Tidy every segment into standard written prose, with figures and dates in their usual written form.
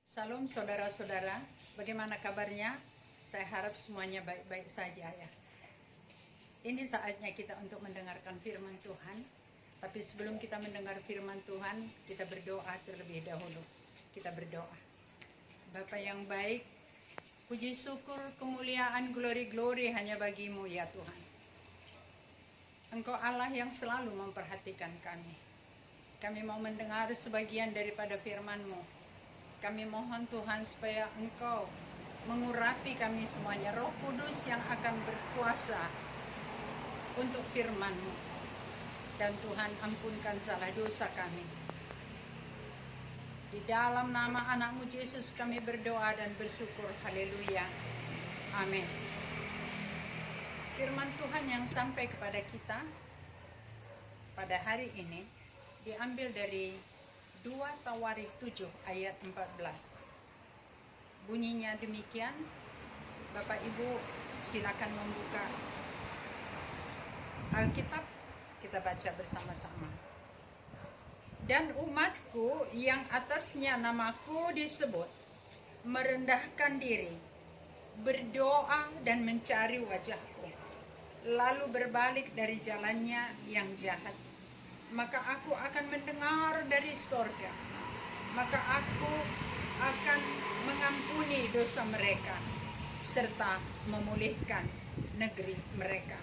Salam saudara-saudara, bagaimana kabarnya? Saya harap semuanya baik-baik saja ya. Ini saatnya kita untuk mendengarkan firman Tuhan. Tapi sebelum kita mendengar firman Tuhan, kita berdoa terlebih dahulu. Kita berdoa. Bapa yang baik, puji syukur, kemuliaan, glory hanya bagimu ya Tuhan. Engkau Allah yang selalu memperhatikan kami. Kami mau mendengar sebagian daripada firman-Mu. Kami mohon Tuhan supaya Engkau mengurapi kami semuanya. Roh Kudus yang akan berkuasa untuk firman-Mu. Dan Tuhan ampunkan salah dosa kami. Di dalam nama anak-Mu Yesus kami berdoa dan bersyukur. Haleluya. Amin. Firman Tuhan yang sampai kepada kita pada hari ini diambil dari 2 Tawarikh 7 ayat 14. Bunyinya demikian. Bapak Ibu silakan membuka Alkitab, kita baca bersama-sama. Dan umatku yang atasnya namaku disebut merendahkan diri, berdoa dan mencari wajahku, lalu berbalik dari jalannya yang jahat, maka aku akan mendengar dari sorga, maka aku akan mengampuni dosa mereka, serta memulihkan negeri mereka.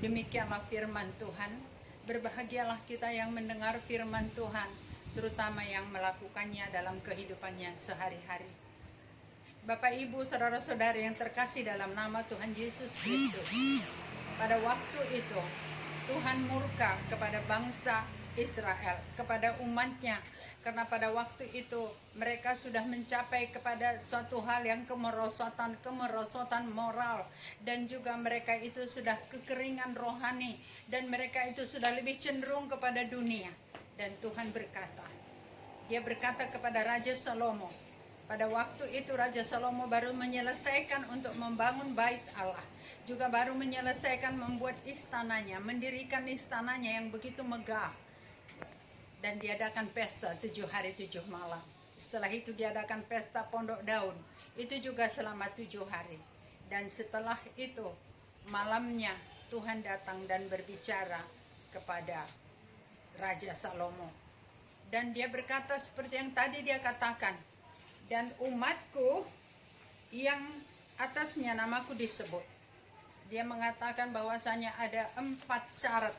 Demikianlah firman Tuhan. Berbahagialah kita yang mendengar firman Tuhan, terutama yang melakukannya dalam kehidupannya sehari-hari. Bapak, Ibu, saudara-saudara yang terkasih dalam nama Tuhan Yesus Kristus. Pada waktu itu, Tuhan murka kepada bangsa Israel, kepada umatnya. Karena pada waktu itu mereka sudah mencapai kepada suatu hal yang kemerosotan moral. Dan juga mereka itu sudah kekeringan rohani. Dan mereka itu sudah lebih cenderung kepada dunia. Dan Tuhan berkata, Dia berkata kepada Raja Salomo. Pada waktu itu Raja Salomo baru menyelesaikan untuk membangun bait Allah. Juga baru menyelesaikan membuat istananya, mendirikan istananya yang begitu megah. Dan diadakan pesta 7 hari 7 malam. Setelah itu diadakan pesta Pondok Daun. Itu juga selama 7 hari. Dan setelah itu malamnya Tuhan datang dan berbicara kepada Raja Salomo. Dan dia berkata seperti yang tadi dia katakan. Dan umatku yang atasnya namaku disebut. Dia mengatakan bahwasanya ada 4 syarat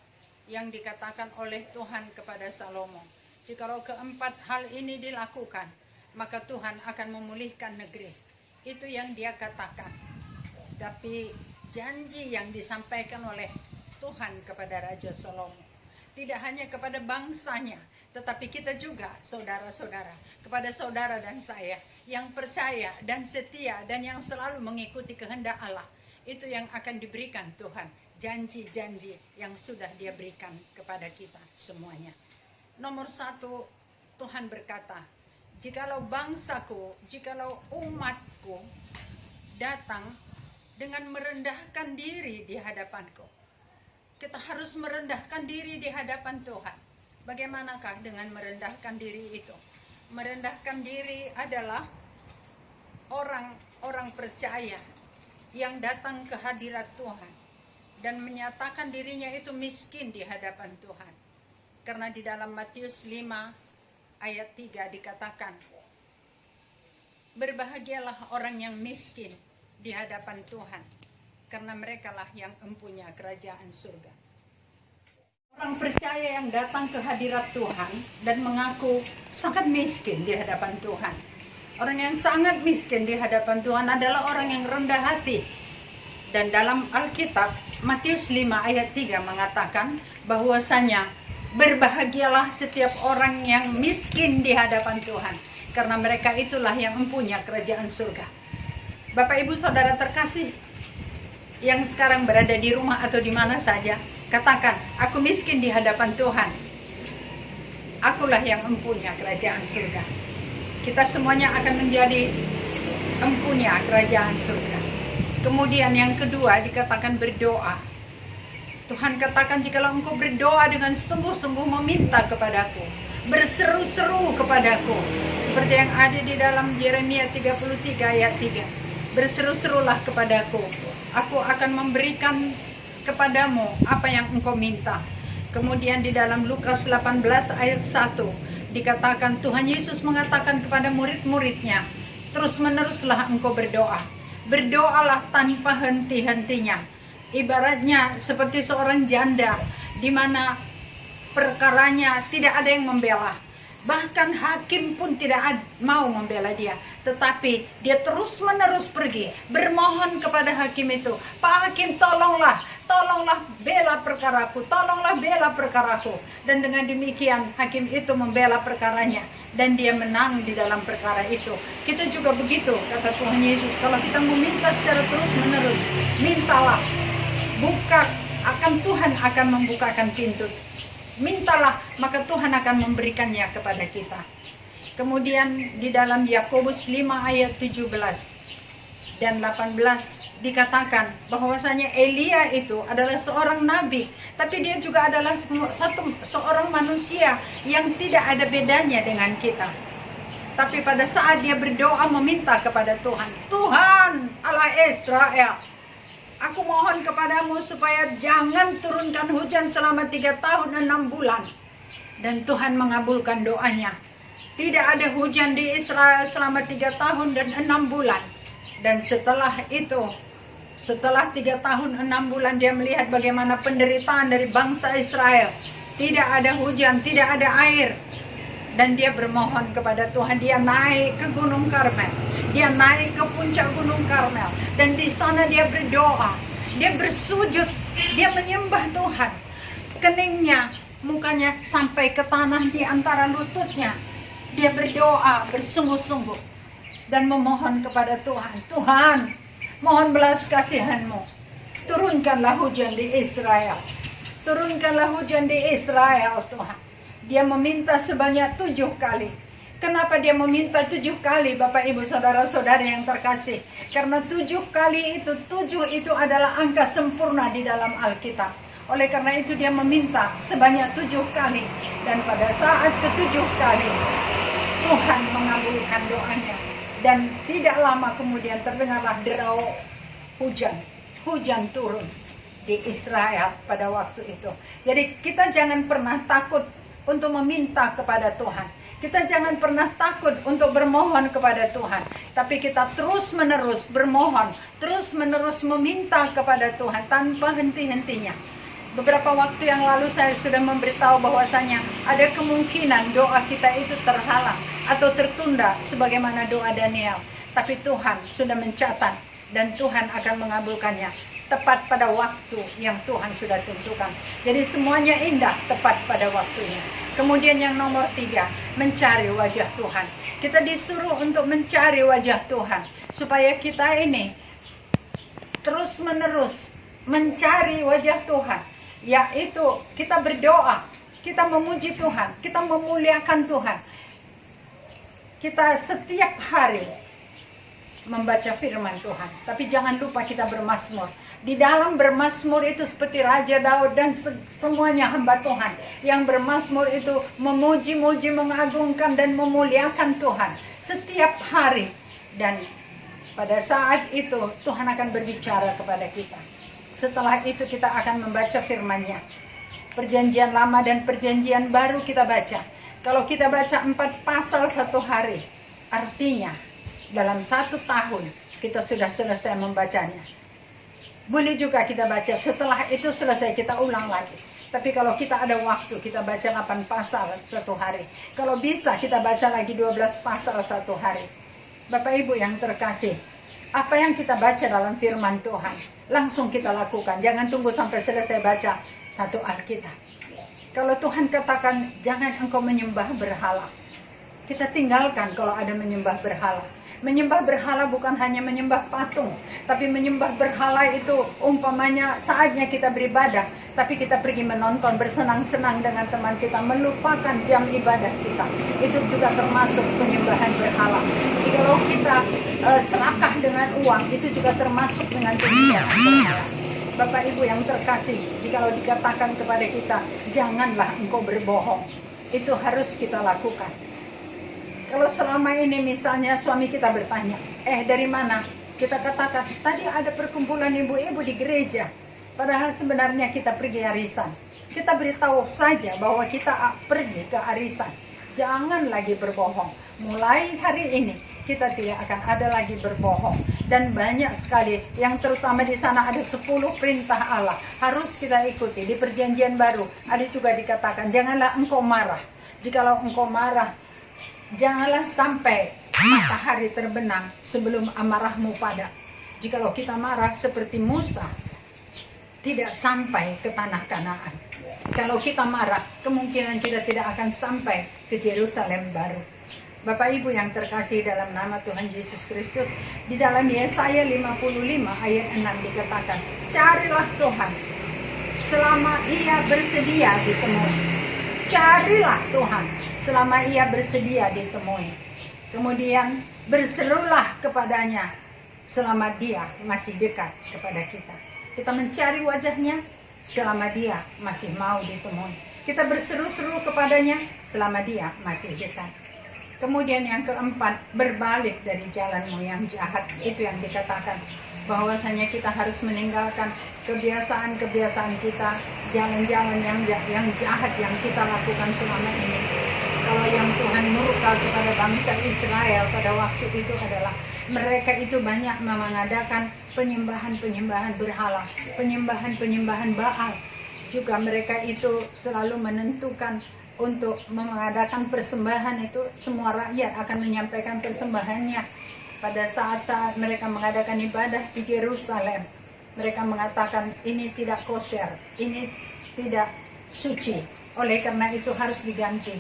yang dikatakan oleh Tuhan kepada Salomo. Jikalau keempat hal ini dilakukan, maka Tuhan akan memulihkan negeri. Itu yang dia katakan. Tapi janji yang disampaikan oleh Tuhan kepada Raja Salomo tidak hanya kepada bangsanya, tetapi kita juga, saudara-saudara, kepada saudara dan saya yang percaya dan setia dan yang selalu mengikuti kehendak Allah. Itu yang akan diberikan Tuhan. Janji-janji yang sudah Dia berikan kepada kita semuanya. Nomor 1, Tuhan berkata, jikalau bangsaku, jikalau umatku datang dengan merendahkan diri di hadapanku. Kita harus merendahkan diri di hadapan Tuhan. Bagaimanakah dengan merendahkan diri itu? Merendahkan diri adalah orang-orang percaya yang datang ke hadirat Tuhan dan menyatakan dirinya itu miskin di hadapan Tuhan. Karena di dalam Matius 5 ayat 3 dikatakan, berbahagialah orang yang miskin di hadapan Tuhan, karena merekalah yang empunya kerajaan surga. Orang percaya yang datang ke hadirat Tuhan dan mengaku sangat miskin di hadapan Tuhan. Orang yang sangat miskin di hadapan Tuhan adalah orang yang rendah hati. Dan dalam Alkitab, Matius 5 ayat 3 mengatakan bahwasanya berbahagialah setiap orang yang miskin di hadapan Tuhan, karena mereka itulah yang mempunyai kerajaan surga. Bapak, Ibu, saudara terkasih yang sekarang berada di rumah atau di mana saja, katakan, aku miskin di hadapan Tuhan. Akulah yang mempunyai kerajaan surga. Kita semuanya akan menjadi empunya kerajaan surga. Kemudian yang kedua dikatakan berdoa. Tuhan katakan, jikalau engkau berdoa dengan sungguh-sungguh meminta kepadaku, berseru-seru kepadaku, seperti yang ada di dalam Yeremia 33 ayat 3. Berseru-serulah kepadaku, aku akan memberikan kepadamu apa yang engkau minta. Kemudian di dalam Lukas 18 ayat 1 dikatakan, Tuhan Yesus mengatakan kepada murid-muridnya, terus-meneruslah engkau berdoa. Berdoalah tanpa henti-hentinya. Ibaratnya seperti seorang janda di mana perkaranya tidak ada yang membela. Bahkan hakim pun tidak mau membela dia. Tetapi dia terus-menerus pergi, bermohon kepada hakim itu, Pak Hakim, tolonglah bela perkaraku, tolonglah bela perkaraku. Dan dengan demikian hakim itu membela perkaranya, dan dia menang di dalam perkara itu. Kita juga begitu, kata Tuhan Yesus, kalau kita meminta secara terus-menerus, mintalah, buka, Tuhan akan membukakan pintu. Mintalah, maka Tuhan akan memberikannya kepada kita. Kemudian di dalam Yakobus 5 ayat 17 dan 18 dikatakan bahwasanya Elia itu adalah seorang nabi, tapi dia juga adalah seorang manusia yang tidak ada bedanya dengan kita. Tapi pada saat dia berdoa meminta kepada Tuhan, Tuhan Allah Israel, aku mohon kepadamu supaya jangan turunkan hujan selama 3 tahun 6 bulan. Dan Tuhan mengabulkan doanya. Tidak ada hujan di Israel selama 3 tahun dan 6 bulan. Dan setelah itu, setelah 3 tahun 6 bulan dia melihat bagaimana penderitaan dari bangsa Israel. Tidak ada hujan, tidak ada air. Dan dia bermohon kepada Tuhan. Dia naik ke Gunung Karmel. Dia naik ke puncak Gunung Karmel. Dan di sana dia berdoa. Dia bersujud. Dia menyembah Tuhan. Keningnya, mukanya sampai ke tanah di antara lututnya. Dia berdoa bersungguh-sungguh. Dan memohon kepada Tuhan. Tuhan, mohon belas kasihan-Mu. Turunkanlah hujan di Israel. Turunkanlah hujan di Israel, Tuhan. Dia meminta sebanyak 7 kali. Kenapa dia meminta 7 kali, Bapak Ibu Saudara-saudara yang terkasih? Karena 7 kali itu, 7 itu adalah angka sempurna di dalam Alkitab. Oleh karena itu dia meminta sebanyak 7 kali. Dan pada saat ke-7 kali, Tuhan mengabulkan doanya. Dan tidak lama kemudian terdengarlah derau hujan. Hujan turun di Israel pada waktu itu. Jadi kita jangan pernah takut untuk meminta kepada Tuhan. Kita jangan pernah takut untuk bermohon kepada Tuhan. Tapi kita terus-menerus bermohon, terus-menerus meminta kepada Tuhan tanpa henti-hentinya. Beberapa waktu yang lalu saya sudah memberitahu bahwasanya ada kemungkinan doa kita itu terhalang atau tertunda sebagaimana doa Daniel. Tapi Tuhan sudah mencatat dan Tuhan akan mengabulkannya tepat pada waktu yang Tuhan sudah tentukan. Jadi semuanya indah tepat pada waktunya. Kemudian yang nomor 3, mencari wajah Tuhan. Kita disuruh untuk mencari wajah Tuhan supaya kita ini terus-menerus mencari wajah Tuhan. Yaitu kita berdoa, kita memuji Tuhan, kita memuliakan Tuhan. Kita setiap hari membaca firman Tuhan. Tapi jangan lupa kita bermazmur. Di dalam bermazmur itu seperti Raja Daud dan semuanya hamba Tuhan. Yang bermazmur itu memuji-muji, mengagungkan dan memuliakan Tuhan. Setiap hari. Dan pada saat itu Tuhan akan berbicara kepada kita. Setelah itu kita akan membaca firman-Nya. Perjanjian lama dan perjanjian baru kita baca. Kalau kita baca 4 pasal 1 hari, artinya dalam 1 tahun kita sudah selesai membacanya. Boleh juga kita baca setelah itu selesai kita ulang lagi. Tapi kalau kita ada waktu kita baca 8 pasal 1 hari. Kalau bisa kita baca lagi 12 pasal 1 hari. Bapak Ibu yang terkasih, apa yang kita baca dalam firman Tuhan langsung kita lakukan. Jangan tunggu sampai selesai baca 1 Alkitab. Kalau Tuhan katakan jangan engkau menyembah berhala, kita tinggalkan kalau ada menyembah berhala. Menyembah berhala bukan hanya menyembah patung, tapi menyembah berhala itu umpamanya saatnya kita beribadah, tapi kita pergi menonton, bersenang-senang dengan teman kita, melupakan jam ibadah kita. Itu juga termasuk penyembahan berhala. Jikalau kita serakah dengan uang, itu juga termasuk dengan penyembahan berhala. Bapak Ibu yang terkasih, jikalau dikatakan kepada kita, janganlah engkau berbohong, itu harus kita lakukan. Kalau selama ini misalnya suami kita bertanya, dari mana? Kita katakan, tadi ada perkumpulan ibu-ibu di gereja. Padahal sebenarnya kita pergi arisan. Kita beritahu saja bahwa kita pergi ke arisan. Jangan lagi berbohong. Mulai hari ini, kita tidak akan ada lagi berbohong. Dan banyak sekali, yang terutama di sana ada 10 perintah Allah. Harus kita ikuti. Di perjanjian baru, ada juga dikatakan, janganlah engkau marah. Jikalau engkau marah, janganlah sampai matahari terbenam sebelum amarahmu padam. Jikalau kita marah seperti Musa, tidak sampai ke tanah Kanaan. Kalau kita marah, kemungkinan kita tidak akan sampai ke Yerusalem baru. Bapak Ibu yang terkasih dalam nama Tuhan Yesus Kristus, di dalam Yesaya 55 ayat 6 dikatakan, carilah Tuhan selama ia bersedia ditemui. Carilah Tuhan selama ia bersedia ditemui. Kemudian berserulah kepadanya selama dia masih dekat kepada kita. Kita mencari wajahnya selama dia masih mau ditemui. Kita berseru-seru kepadanya selama dia masih dekat. Kemudian yang keempat, berbalik dari jalanmu yang jahat. Itu yang dikatakan, bahwasanya kita harus meninggalkan kebiasaan-kebiasaan kita, jalan-jalan yang jahat yang kita lakukan selama ini. Kalau yang Tuhan murka kepada bangsa Israel pada waktu itu adalah mereka itu banyak mengadakan penyembahan-penyembahan berhala, penyembahan-penyembahan Baal. Juga mereka itu selalu menentukan untuk mengadakan persembahan itu, semua rakyat akan menyampaikan persembahannya. Pada saat-saat mereka mengadakan ibadah di Yerusalem, mereka mengatakan ini tidak kosher, ini tidak suci. Oleh karena itu harus diganti.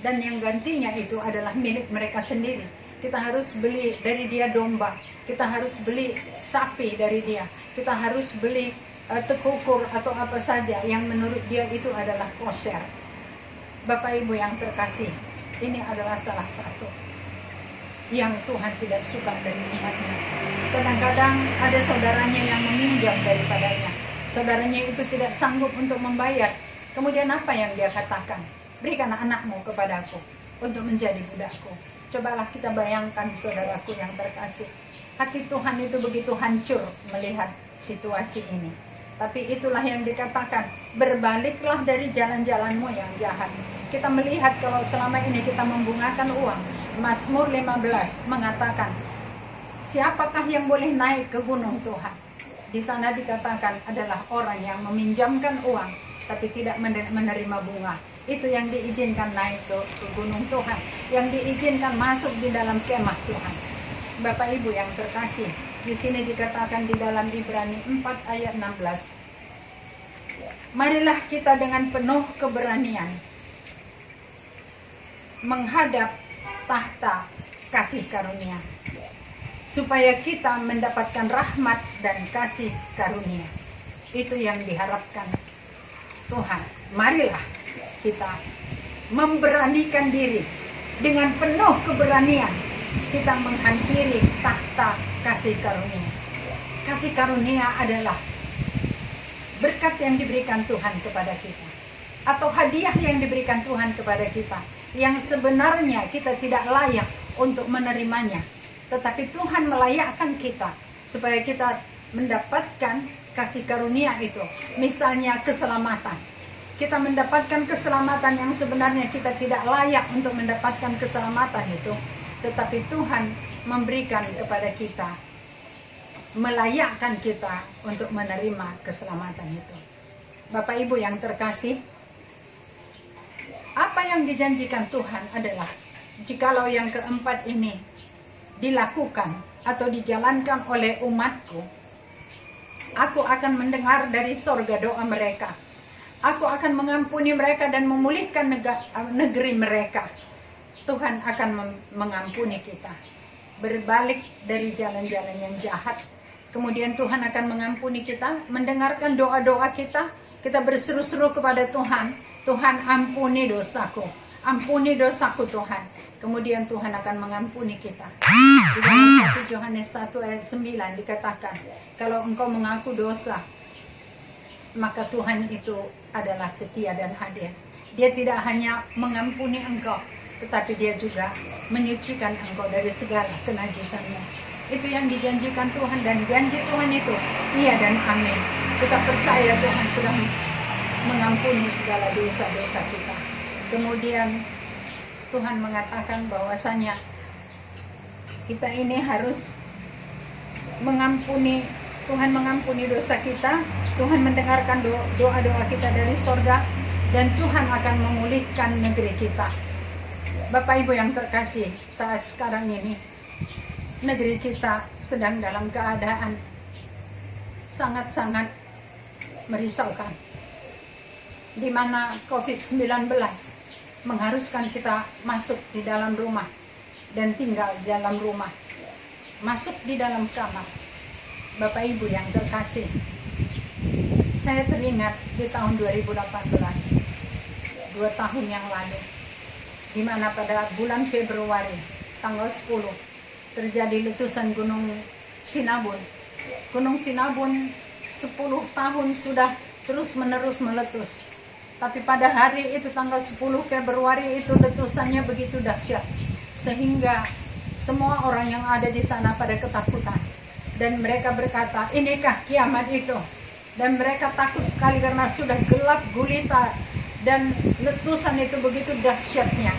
Dan yang gantinya itu adalah milik mereka sendiri. Kita harus beli dari dia domba, kita harus beli sapi dari dia, kita harus beli tekukur atau apa saja yang menurut dia itu adalah kosher. Bapak Ibu yang terkasih, ini adalah salah satu yang Tuhan tidak suka dari umatnya. Kadang-kadang ada saudaranya yang meminjam daripadanya. Saudaranya itu tidak sanggup untuk membayar. Kemudian apa yang dia katakan? Berikan anakmu kepadaku untuk menjadi budakku. Cobalah kita bayangkan, saudaraku yang terkasih. Hati Tuhan itu begitu hancur melihat situasi ini. Tapi itulah yang dikatakan, berbaliklah dari jalan-jalanmu yang jahat. Kita melihat kalau selama ini kita membungakan uang. Mazmur 15 mengatakan, siapakah yang boleh naik ke gunung Tuhan? Di sana dikatakan adalah orang yang meminjamkan uang, tapi tidak menerima bunga. Itu yang diizinkan naik ke gunung Tuhan, yang diizinkan masuk di dalam kemah Tuhan. Bapak Ibu yang terkasih, di sini dikatakan di dalam Ibrani 4 ayat 16. Marilah kita dengan penuh keberanian menghadap tahta kasih karunia, supaya kita mendapatkan rahmat dan kasih karunia. Itu yang diharapkan Tuhan. Marilah kita memberanikan diri dengan penuh keberanian, kita menghampiri tahta kasih karunia. Kasih karunia adalah berkat yang diberikan Tuhan kepada kita, atau hadiah yang diberikan Tuhan kepada kita, yang sebenarnya kita tidak layak untuk menerimanya, tetapi Tuhan melayakkan kita supaya kita mendapatkan kasih karunia itu. Misalnya keselamatan. Kita mendapatkan keselamatan yang sebenarnya kita tidak layak untuk mendapatkan keselamatan itu, tetapi Tuhan memberikan kepada kita, melayakkan kita untuk menerima keselamatan itu. Bapak Ibu yang terkasih, apa yang dijanjikan Tuhan adalah, jikalau yang keempat ini dilakukan atau dijalankan oleh umatku, aku akan mendengar dari sorga doa mereka. Aku akan mengampuni mereka dan memulihkan negeri mereka. Tuhan akan mengampuni kita. Berbalik dari jalan-jalan yang jahat. Kemudian Tuhan akan mengampuni kita, mendengarkan doa-doa kita. Kita berseru-seru kepada Tuhan. Tuhan, ampuni dosaku. Ampuni dosaku Tuhan. Kemudian Tuhan akan mengampuni kita. Di dalam 1 Yohanes 1 ayat 9 dikatakan, kalau engkau mengaku dosa, maka Tuhan itu adalah setia dan hadir. Dia tidak hanya mengampuni engkau, tetapi dia juga menyucikan engkau dari segala kenajisannya. Itu yang dijanjikan Tuhan, dan janji Tuhan itu iya dan amin. Kita percaya Tuhan sudah mengampuni segala dosa-dosa kita. Kemudian Tuhan mengatakan bahwasanya kita ini harus mengampuni, Tuhan mengampuni dosa kita, Tuhan mendengarkan doa-doa kita dari sorga, dan Tuhan akan memulihkan negeri kita. Bapak Ibu yang terkasih, saat sekarang ini negeri kita sedang dalam keadaan sangat-sangat merisaukan, di mana COVID-19 mengharuskan kita masuk di dalam rumah dan tinggal di dalam rumah, masuk di dalam kamar. Bapak Ibu yang terkasih, saya teringat di tahun 2018, 2 tahun yang lalu, di mana pada bulan Februari tanggal 10 terjadi letusan Gunung Sinabung. Gunung Sinabung 10 tahun sudah terus-menerus meletus. Tapi pada hari itu tanggal 10 Februari itu letusannya begitu dahsyat, sehingga semua orang yang ada di sana pada ketakutan. Dan mereka berkata, inikah kiamat itu? Dan mereka takut sekali karena sudah gelap gulita dan letusan itu begitu dahsyatnya.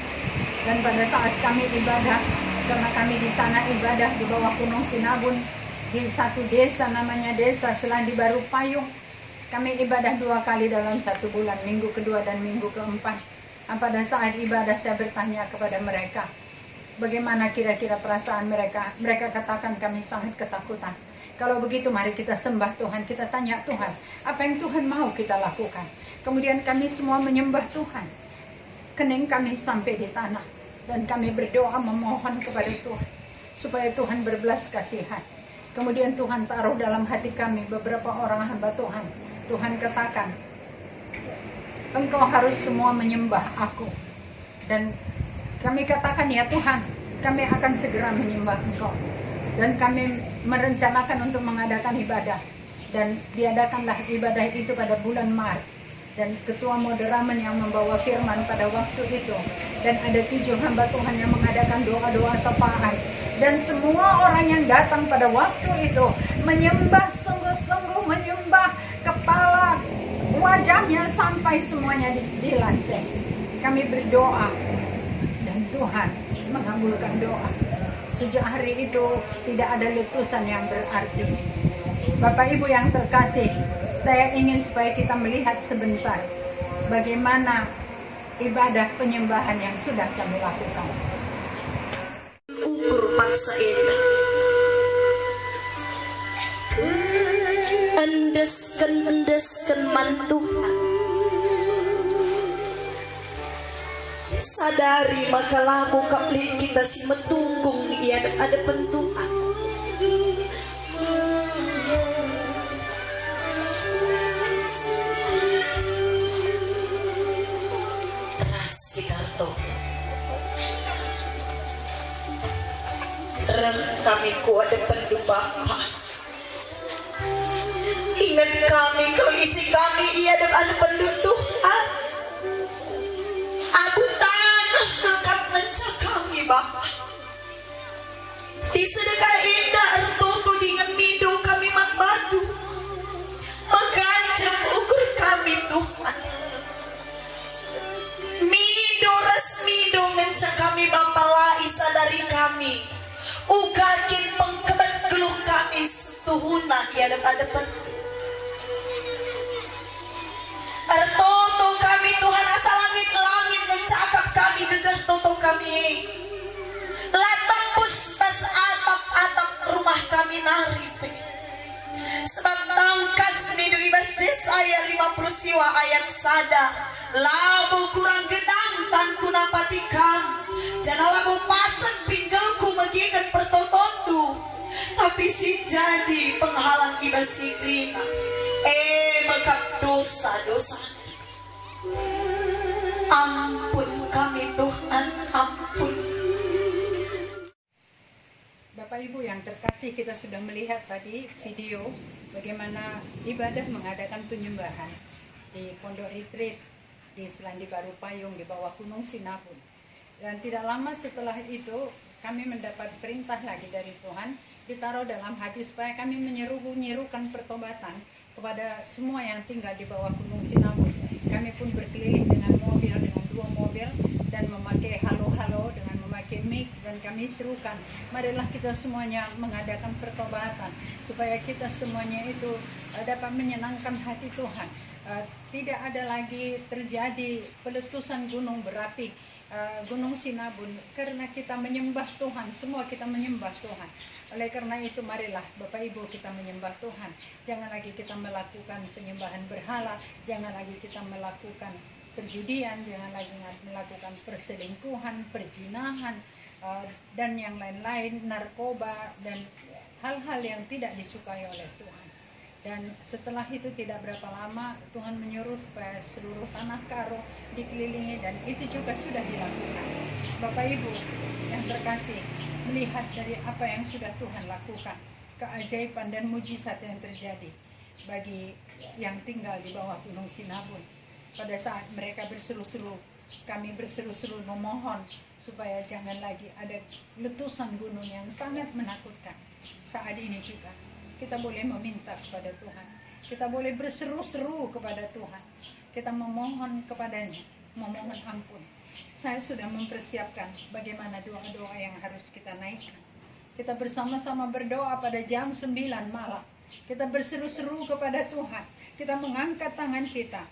Dan pada saat kami ibadah, karena kami di sana ibadah di bawah Gunung Sinabung, di satu desa namanya Desa Selandia Baru Payung, kami ibadah 2 kali dalam 1 bulan, minggu kedua dan minggu keempat. Dan pada saat ibadah saya bertanya kepada mereka, bagaimana kira-kira perasaan mereka? Mereka katakan, kami sangat ketakutan. Kalau begitu mari kita sembah Tuhan, kita tanya Tuhan, apa yang Tuhan mau kita lakukan? Kemudian kami semua menyembah Tuhan. Kening kami sampai di tanah, dan kami berdoa memohon kepada Tuhan supaya Tuhan berbelas kasihan. Kemudian Tuhan taruh dalam hati kami beberapa orang hamba Tuhan. Tuhan katakan, engkau harus semua menyembah aku. Dan kami katakan, ya Tuhan, kami akan segera menyembah engkau. Dan kami merencanakan untuk mengadakan ibadah. Dan diadakanlah ibadah itu pada bulan Maret. Dan ketua moderamen yang membawa firman pada waktu itu. Dan ada 7 hamba Tuhan yang mengadakan doa-doa sapaan. Dan semua orang yang datang pada waktu itu menyembah, sungguh-sungguh menyembah, kepala wajahnya sampai semuanya di lantai. Kami berdoa dan Tuhan mengabulkan doa. Sejak hari itu tidak ada letusan yang berarti. Bapak Ibu yang terkasih, saya ingin supaya kita melihat sebentar bagaimana ibadah penyembahan yang sudah kami lakukan. Ukur paksa itu endeskan mantu, sadari maka lamu kapli kita si metunggung ia ada pentuhan. Ras kita tuh kami kuat depan Bapa. Ingat kami kalau isi kami ia ada penduduh. Aku tanah angkat mencak kami Bapa. Di sedekah indah ertoto dengan mido kami magbadu. Mengancam ukur kami Tuhan. Mido resmido mencak kami Bapa lai sadari kami. Ugakin pengkebat geluh kami setuhuna ia ada Ertoto kami Tuhan asa langit-langit dan cakap kami gegah toto kami. Latempus tas atap-atap rumah kami naripe. Sebab tangkas nidu ibas Yesaya 50 siwa ayat sada. Labu kurang gedang tanku napati kam. Jana labu pasen pinggulku magikan pertotondu. Tapi si jadi penghalang ibas sikrina. Mekap dosa-dosa. Ampun kami Tuhan, ampun. Bapak Ibu yang terkasih, kita sudah melihat tadi video bagaimana ibadah mengadakan penyembahan di Pondok Retreat di Selandia Baru Payung di bawah Gunung Sinabung. Dan tidak lama setelah itu kami mendapat perintah lagi dari Tuhan, ditaruh dalam hati supaya kami menyerukan pertobatan kepada semua yang tinggal di bawah Gunung Sinabung. Kami pun berkeliling dengan mobil, dengan 2 mobil, dan memakai halo-halo, dengan memakai mic, dan kami serukan, marilah kita semuanya mengadakan pertobatan supaya kita semuanya itu dapat menyenangkan hati Tuhan. Tidak ada lagi terjadi peletusan gunung berapi, Gunung Sinabung, karena kita menyembah Tuhan, semua kita menyembah Tuhan. Oleh karena itu marilah Bapak Ibu kita menyembah Tuhan. Jangan lagi kita melakukan penyembahan berhala, jangan lagi kita melakukan perjudian, jangan lagi melakukan perselingkuhan, perzinahan, dan yang lain-lain, narkoba, dan hal-hal yang tidak disukai oleh Tuhan. Dan setelah itu tidak berapa lama Tuhan menyuruh supaya seluruh tanah Karo dikelilingi, dan itu juga sudah dilakukan. Bapak Ibu yang terkasih, melihat dari apa yang sudah Tuhan lakukan, keajaiban dan mujizat yang terjadi bagi yang tinggal di bawah Gunung Sinabung. Pada saat mereka berseru-seru, kami berseru-seru memohon supaya jangan lagi ada letusan gunung yang sangat menakutkan. Saat ini juga kita boleh meminta kepada Tuhan, kita boleh berseru-seru kepada Tuhan, kita memohon kepadanya, memohon ampun. Saya sudah mempersiapkan bagaimana doa-doa yang harus kita naikkan. Kita bersama-sama berdoa pada jam 9 malam. Kita berseru-seru kepada Tuhan, kita mengangkat tangan kita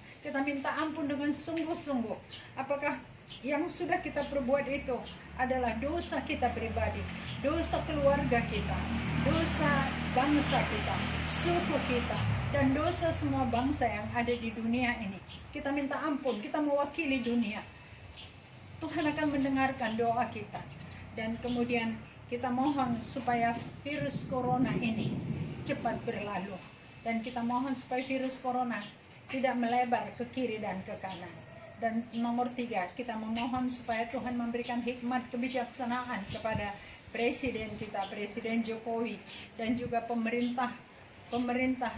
minta ampun dengan sungguh-sungguh. Apakah yang sudah kita perbuat itu adalah dosa kita pribadi, dosa keluarga kita, dosa bangsa kita, suku kita, dan dosa semua bangsa yang ada di dunia ini. Kita minta ampun, kita mewakili dunia. Tuhan akan mendengarkan doa kita. Dan kemudian kita mohon supaya virus corona ini cepat berlalu. Dan kita mohon supaya virus corona tidak melebar ke kiri dan ke kanan. Dan nomor 3, kita memohon supaya Tuhan memberikan hikmat kebijaksanaan kepada Presiden kita, Presiden Jokowi, dan juga pemerintah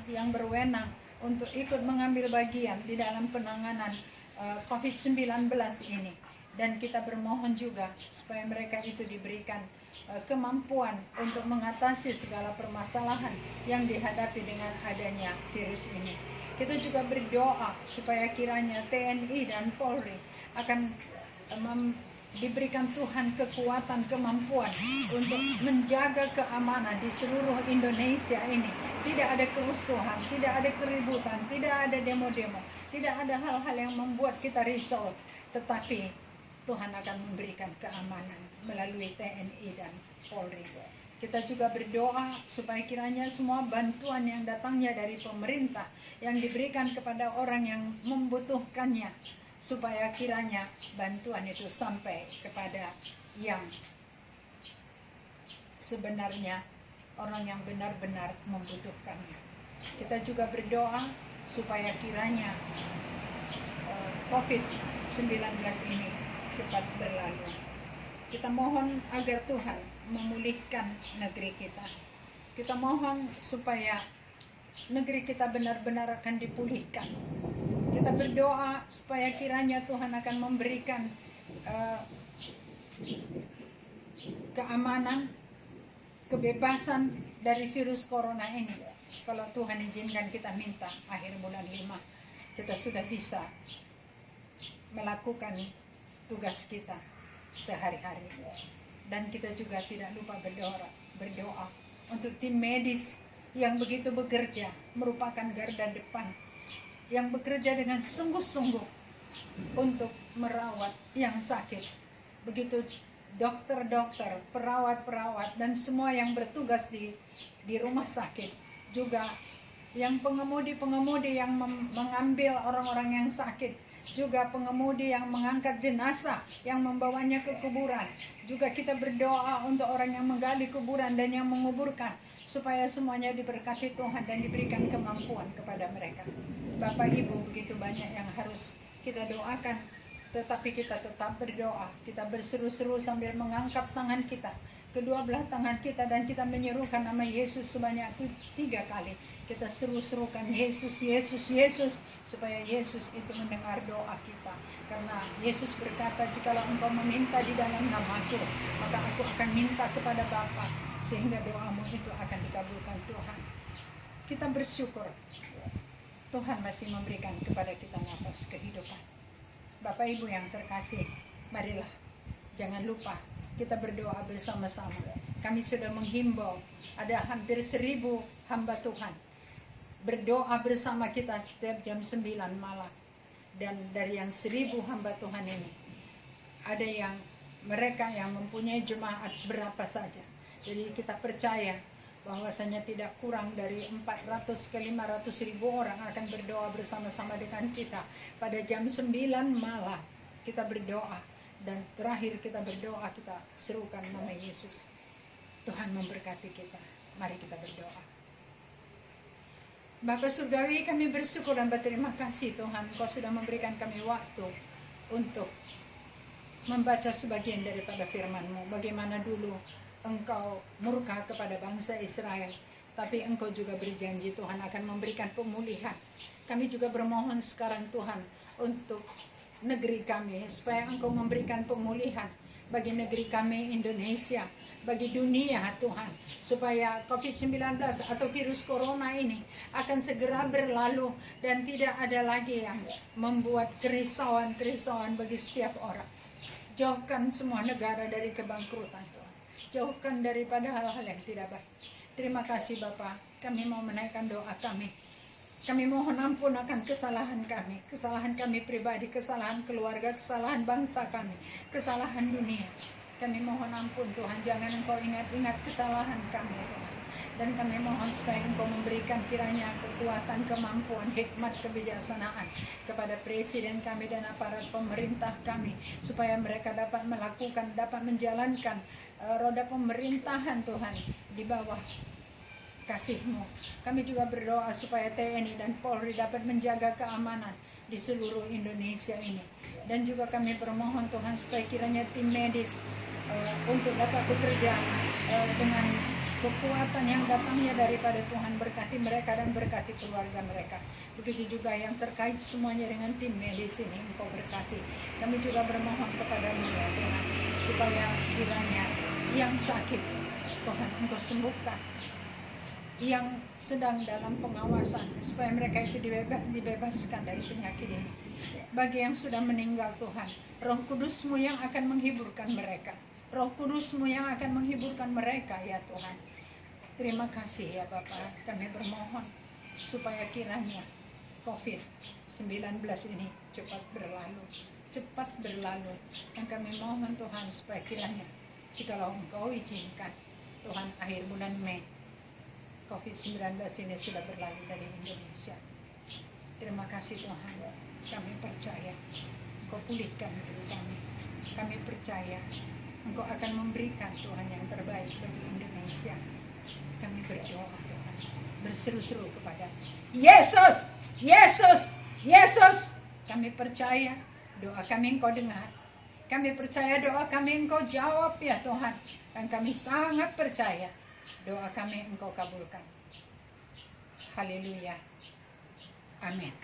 yang berwenang untuk ikut mengambil bagian di dalam penanganan COVID-19 ini. Dan kita bermohon juga supaya mereka itu diberikan kemampuan untuk mengatasi segala permasalahan yang dihadapi dengan adanya virus ini. Kita juga berdoa supaya kiranya TNI dan Polri akan diberikan Tuhan kekuatan, kemampuan untuk menjaga keamanan di seluruh Indonesia ini. Tidak ada kerusuhan, tidak ada keributan, tidak ada demo-demo, tidak ada hal-hal yang membuat kita risau, tetapi Tuhan akan memberikan keamanan melalui TNI dan Polri. Kita juga berdoa supaya kiranya semua bantuan yang datangnya dari pemerintah yang diberikan kepada orang yang membutuhkannya, supaya kiranya bantuan itu sampai kepada yang sebenarnya, orang yang benar-benar membutuhkannya. Kita juga berdoa supaya kiranya COVID-19 ini cepat berlalu. Kita mohon agar Tuhan memulihkan negeri kita. Kita mohon supaya negeri kita benar-benar akan dipulihkan. Kita berdoa supaya kiranya Tuhan akan memberikan keamanan, kebebasan dari virus corona ini. Kalau Tuhan izinkan, kita minta akhir bulan 5 kita sudah bisa melakukan tugas kita sehari-hari. Dan kita juga tidak lupa berdoa untuk tim medis yang begitu bekerja, merupakan garda depan, yang bekerja dengan sungguh-sungguh untuk merawat yang sakit. Begitu dokter-dokter, perawat-perawat, dan semua yang bertugas di rumah sakit. Juga yang pengemudi-pengemudi yang mengambil orang-orang yang sakit. Juga pengemudi yang mengangkat jenazah, yang membawanya ke kuburan. Juga kita berdoa untuk orang yang menggali kuburan dan yang menguburkan, supaya semuanya diberkati Tuhan dan diberikan kemampuan kepada mereka. Bapak Ibu, begitu banyak yang harus kita doakan Tetapi kita tetap berdoa, kita berseru-seru sambil mengangkat tangan kita, kedua belah tangan kita, dan kita menyerukan nama Yesus sebanyak 3 kali. Kita seru-serukan Yesus, Yesus, Yesus, supaya Yesus itu mendengar doa kita. Karena Yesus berkata, jikalau engkau meminta di dalam namaku, maka aku akan minta kepada Bapa, sehingga doamu itu akan dikabulkan Tuhan. Kita bersyukur Tuhan masih memberikan kepada kita nafas kehidupan. Bapak Ibu yang terkasih, marilah jangan lupa kita berdoa bersama-sama. Kami sudah menghimbau, ada hampir 1000 hamba Tuhan berdoa bersama kita setiap jam 9 malam. Dan dari yang 1000 hamba Tuhan ini, ada yang mereka yang mempunyai jemaat berapa saja. Jadi kita percaya bahwasanya tidak kurang dari 400 ke 500 ribu orang akan berdoa bersama-sama dengan kita pada jam 9 malam. Kita berdoa, dan terakhir kita berdoa, kita serukan nama Yesus. Tuhan memberkati kita. Mari kita berdoa. Bapa Surgawi, kami bersyukur dan berterima kasih Tuhan, Engkau sudah memberikan kami waktu untuk membaca sebagian daripada firman-Mu. Bagaimana dulu Engkau murka kepada bangsa Israel, tapi Engkau juga berjanji Tuhan akan memberikan pemulihan. Kami juga bermohon sekarang Tuhan untuk negeri kami, supaya Engkau memberikan pemulihan bagi negeri kami Indonesia, bagi dunia Tuhan, supaya COVID-19 atau virus corona ini akan segera berlalu dan tidak ada lagi yang membuat kerisauan bagi setiap orang. Jauhkan semua negara dari kebangkrutan Tuhan. Jauhkan daripada hal-hal yang tidak baik. Terima kasih Bapa. Kami mau menaikkan doa kami. Kami mohon ampun akan kesalahan kami pribadi, kesalahan keluarga, kesalahan bangsa kami, kesalahan dunia. Kami mohon ampun Tuhan, jangan Engkau ingat-ingat kesalahan kami Tuhan. Dan kami mohon supaya Engkau memberikan kiranya kekuatan, kemampuan, hikmat, kebijaksanaan kepada presiden kami dan aparat pemerintah kami, supaya mereka dapat melakukan, dapat menjalankan roda pemerintahan Tuhan di bawah kasih-Mu. Kami juga berdoa supaya TNI dan Polri dapat menjaga keamanan di seluruh Indonesia ini. Dan juga kami bermohon Tuhan supaya kiranya tim medis untuk dapat bekerja dengan kekuatan yang datangnya daripada Tuhan. Berkati mereka dan berkati keluarga mereka. Begitu juga yang terkait semuanya dengan tim medis ini, Engkau berkati. Kami juga bermohon kepada-Mu ya Tuhan, supaya kiranya yang sakit Tuhan Engkau sembuhkan, yang sedang dalam pengawasan supaya mereka itu dibebaskan dari penyakit ini. Bagi yang sudah meninggal Tuhan, Roh Kudus-Mu yang akan menghiburkan mereka. Roh Kudus-Mu yang akan menghiburkan mereka ya Tuhan. Terima kasih ya Bapa. Kami bermohon supaya kiranya COVID-19 ini cepat berlalu. Dan kami mohon Tuhan supaya kiranya jikalau Engkau izinkan Tuhan, akhir bulan Mei COVID-19 ini sudah berlalu dari Indonesia. Terima kasih Tuhan. Kami percaya Engkau pulihkan diri kami. Kami percaya Engkau akan memberikan Tuhan yang terbaik bagi Indonesia. Kami berdoa Tuhan, berseru-seru kepada Yesus, Yesus, Yesus. Kami percaya doa kami Engkau dengar. Kami percaya doa kami Engkau jawab ya Tuhan. Dan kami sangat percaya doa kami Engkau kabulkan. Haleluya. Amin.